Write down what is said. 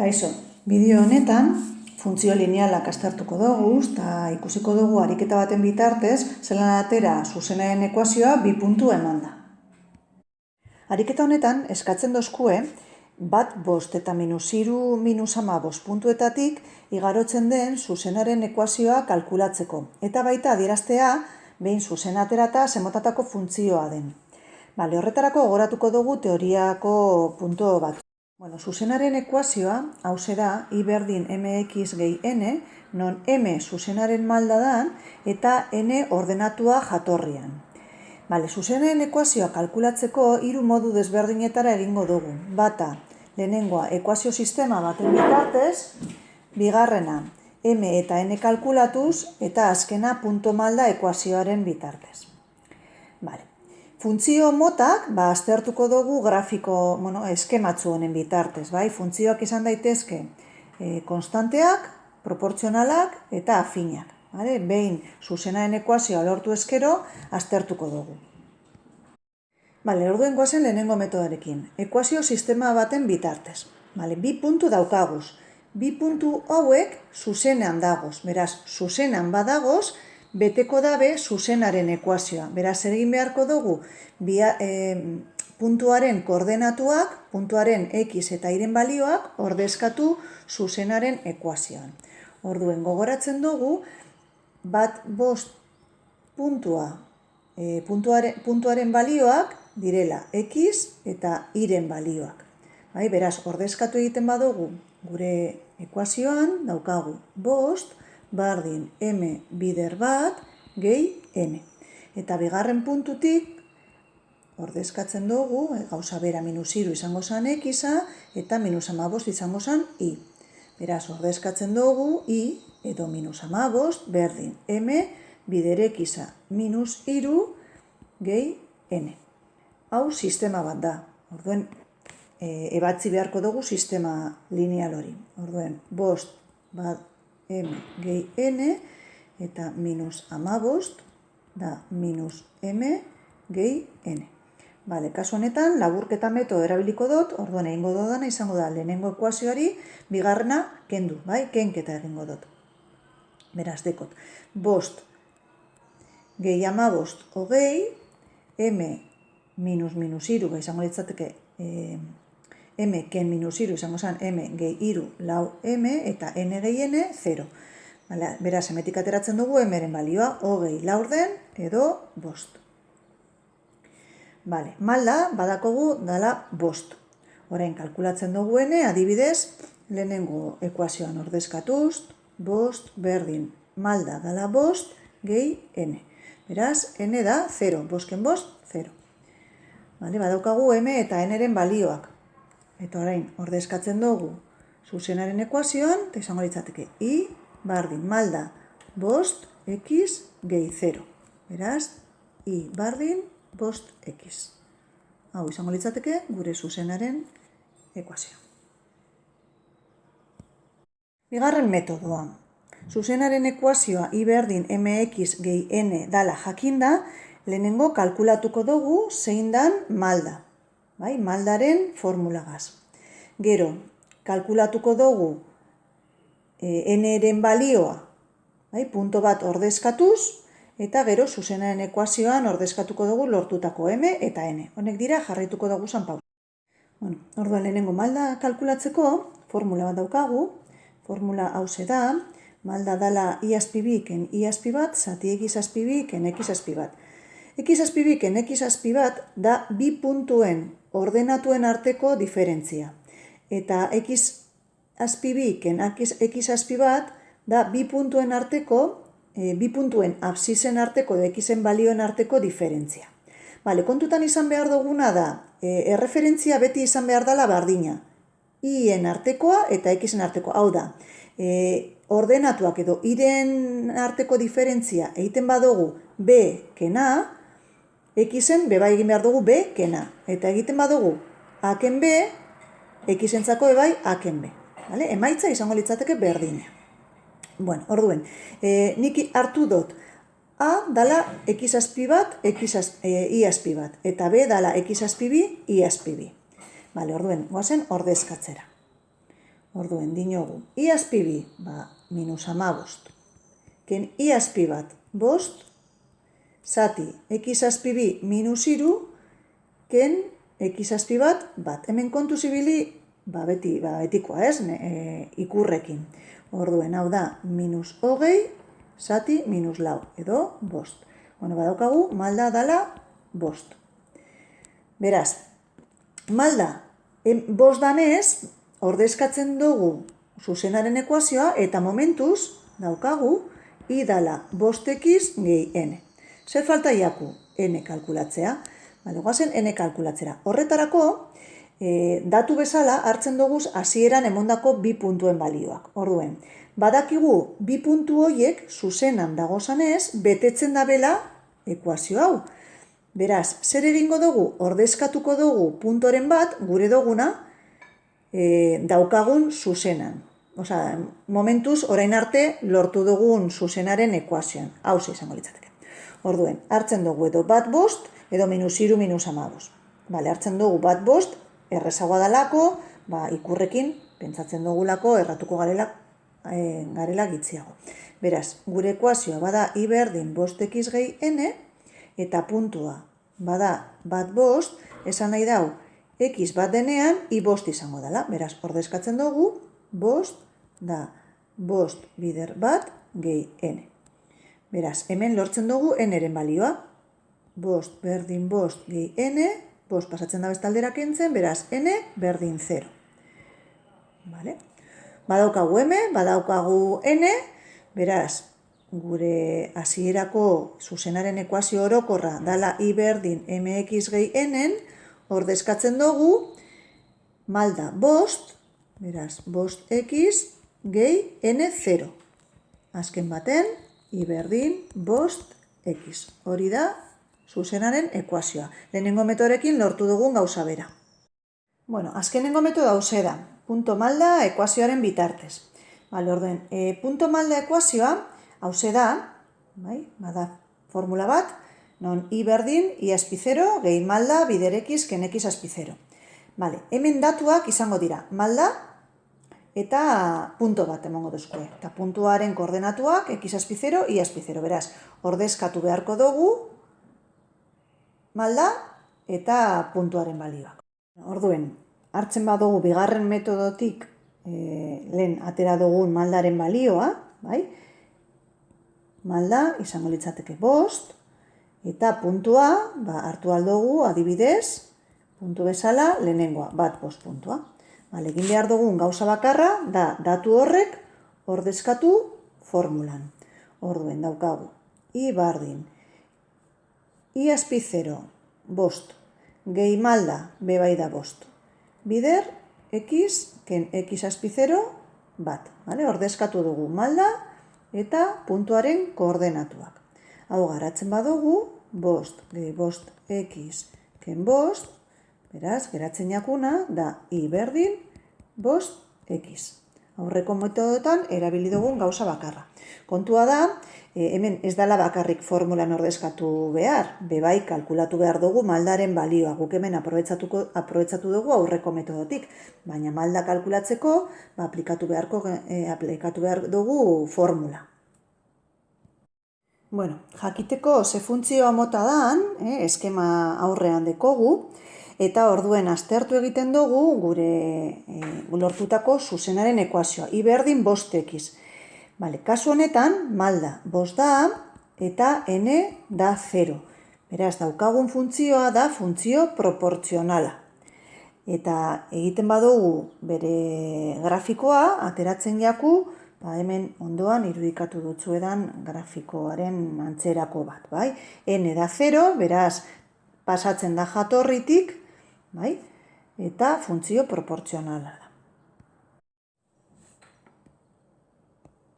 Kaixo, bideo honetan funtzio linealak aztertuko dugu eta ikusiko dugu ariketa baten bitartez zelan atera zuzenaren ekuazioa bi puntu emanda. Ariketa honetan eskatzen dozkue bat bost eta minus hiru minus 15 puntuetatik igarotzen den zuzenaren ekuazioa kalkulatzeko eta baita adieraztea behin zuzen aterata zemotatako funtzioa den. Horretarako gogoratuko dugu teoriako puntu bat. Zuzenaren ekuazioa, hauxe da, I berdin mx gehi n, non m zuzenaren malda dan eta n ordenatua jatorrian. Zuzenaren ekuazioa kalkulatzeko hiru modu desberdinetara egingo dugu. Bata, lehenengoa ekuazio sistema baten bitartez, bigarrena m eta n kalkulatuz eta azkena punto malda ekuazioaren bitartez. Funtzio motak aztertuko dugu grafiko eskematzu honen bitartez. Funtzioak izan daitezke konstanteak, proportzionalak eta afinak. Behin zuzenaren ekuazioa lortu ezkero aztertuko dugu. Orduen goazen lehenengo metodarekin. Ekuazio sistema baten bitartez. Bi puntu daukaguz. Bi puntu hauek zuzenean dagoz. Beraz, zuzenean badagoz, beteko dabe zuzenaren ekuazioa. Beraz, egin beharko dugu puntuaren koordenatuak, puntuaren x eta y-ren balioak ordezkatu zuzenaren ekuazioan. Orduen, gogoratzen dugu, bat bost puntuaren balioak direla x eta y-ren balioak. Beraz, ordezkatu egiten badugu gure ekuazioan daukagu bost bardin m bider bat gehi n. Eta bigarren puntutik ordezkatzen dugu, gauza bera minus hiru izango zen x-a eta minus 15 izango zen y. Beraz, ordezkatzen dugu y edo minus 15 berdin m bider x-a minus hiru gehi n. Hau sistema bat da. Orduen, ebatzi beharko dugu sistema lineal hori. Orduen, bost bat m gehi n eta minus 15 da minus m gehi n. Kasu honetan, laburketa metodo erabiliko dut, orduen egingo dudana izango da lehenengo ekuazioari, bigarrena kendu, kenketa egingo dut. Beraz, dekot, bost gehi 15 hogei, m minus hiru, izango litzateke m ken minus hiru izango zen m gehi hiru lau m eta n gehi n 0. Beraz, emetik ateratzen dugu m-ren balioa hogei laurden edo bost. Malda badakogu dala bost. Orain kalkulatzen dugu n, adibidez, lehenengo ekuazioan ordezkatuz, bost berdin malda dala bost gehi n. Beraz, n da 0, bosken bost, 0. Badaukagu m eta n-ren balioak. Eta orain, ordezkatzen dugu zuzenaren ekuazioan, eta izango litzateke y bardin malda bost x gehi 0. Beraz, y bardin bost x. Hau izango litzateke gure zuzenaren ekuazioa. Bigarren metodoa. Zuzenaren ekuazioa y berdin mx gehi n dala jakinda, lehenengo kalkulatuko dugu zein dan malda. Maldaren formulagaz. Gero, kalkulatuko dugu n-ren balioa, punto bat ordezkatuz, eta gero zuzenaren ekuazioan ordezkatuko dugu lortutako m eta n. Honek dira jarraituko dugu zanpau. Orduan lehenengo malda kalkulatzeko formula bat daukagu, formula hauze da, malda dala i azpibi ken i azpibat, zati x azpibi ken x azpibat. X azpibi ken x azpibat da bi puntuen ordenatuen arteko diferentzia. Eta x azpibi ken x azpibat da bi puntuen arteko, bi puntuen absisen arteko edo x-en balioen arteko diferentzia. Kontutan izan behar duguna da, erreferentzia beti izan behar dela bardina. I-en artekoa eta x-en artekoa. Hau da, ordenatuak edo i-ren arteko diferentzia egiten badugu b kena, x-en beba egin behar dugu b kena. Eta egiten badugu a ken b, x-entzako ebai a ken b. Emaitza izango litzateke berdina. Orduen, nik hartu dut a dala x azpibat, y azpibat, eta b dala x azpibi, y azpibi. Orduen, goazen ordezkatzera. Orduen, dinogu, i azpi bi, minus 15. Ken i azpi bat, bost, zati, x azpi bi minus iru, ken x azpi bat, bat. Hemen kontu zibili, betikoa ez, ikurrekin. Orduen, hau da, minus hogei, zati, minus lau, edo bost. Badaukagu, malda dala bost. Beraz, malda, bost danez, ordezkatzen dugu zuzenaren ekuazioa, eta momentuz, daukagu, i dala bost x gehi n. Zer falta jaku? N kalkulatzea. Goazen n kalkulatzera. Horretarako, datu bezala hartzen dugu hasieran emondako bi puntuen balioak. Orduen, badakigu bi puntu horiek zuzenan dagozanez, betetzen dabela ekuazio hau. Beraz, zer egingo dugu? Ordezkatuko dugu puntoren bat, gure duguna, daukagun zuzenan. Osa, momentuz, orain arte, lortu dugun zuzenaren ekuazioan. Hau izango litzateke. Orduen, hartzen dugu edo bat bost, edo minus iru, minus 15. Hartzen dugu bat bost, errezagoa dalako, ikurrekin, pentsatzen dugulako, erratuko garela gitziago. Beraz, gure ekuazioa bada i berdin bost x gehi n, eta puntua bada bat bost, esan nahi dau, x bat denean, i bost izango dela. Beraz, ordezkatzen dugu, bost da bost bider bat gehi n. Beraz, hemen lortzen dugu n-eren balioa. Bost berdin bost gehi n, bost pasatzen da bestaldera kentzen, beraz, n berdin 0. Badaukagu m, badaukagu n, beraz, gure hasierako zuzenaren ekuazio orokorra dala i berdin mx gehi n-en, ordezkatzen dugu, malda bost, beraz, bost x gehi n0. Azken baten, i berdin bost x. Hori da, zuzenaren ekuazioa. Lehenengo metodorekin lortu dugun gauza bera. Azkenengo metodo hau da, punto malda ekuazioaren bitartez. Orduen, punto malda ekuazioa hau da, bada formula bat, non i berdin i azpi 0 gehi malda bider x ken x azpi 0. Hemen datuak izango dira, malda eta punto bat emongo duzkue. Eta puntuaren koordenatuak x azpi 0, i azpi 0. Beraz, ordezkatu beharko dugu malda eta puntuaren balioak. Orduen, hartzen badugu bigarren metodotik lehen atera dugun maldaren balioa, malda izango litzateke bost, eta puntua hartu aldugu adibidez, puntu bezala lehenengoa, bat bost puntua. Egin behar dugun gauza bakarra da datu horrek ordezkatu formulan. Orduen daukagu, i bardin, i azpi 0, bost, gehi malda, bebai da bost. Bider, x, ken x azpi 0, bat. Ordezkatu dugu malda eta puntuaren koordenatuak. Hau garatzen badugu, bost, gehi bost, x, ken bost, beraz, geratzen jakuna da i berdin bost x. Aurreko metodotan erabili dugun gauza bakarra. Kontua da, hemen ez dala bakarrik formulan ordezkatu behar, bebai kalkulatu behar dugu maldaren balioa. Guk hemen aprobetxatu dugu aurreko metodotik, baina malda kalkulatzeko aplikatu behar dugu formula. Jakiteko ze funtzioa mota dan, eskema aurrean dekogu, eta orduen aztertu egiten dugu gure lortutako zuzenaren ekuazioa. I berdin bost x. Kasu honetan, malda bost da eta n da 0. Beraz, daukagun funtzioa da funtzio proportzionala. Eta egiten badugu bere grafikoa, ateratzen jaku, hemen ondoan irudikatu dutzuedan grafikoaren antzerako bat. N da 0, beraz, pasatzen da jatorritik, eta funtzio proportzionala.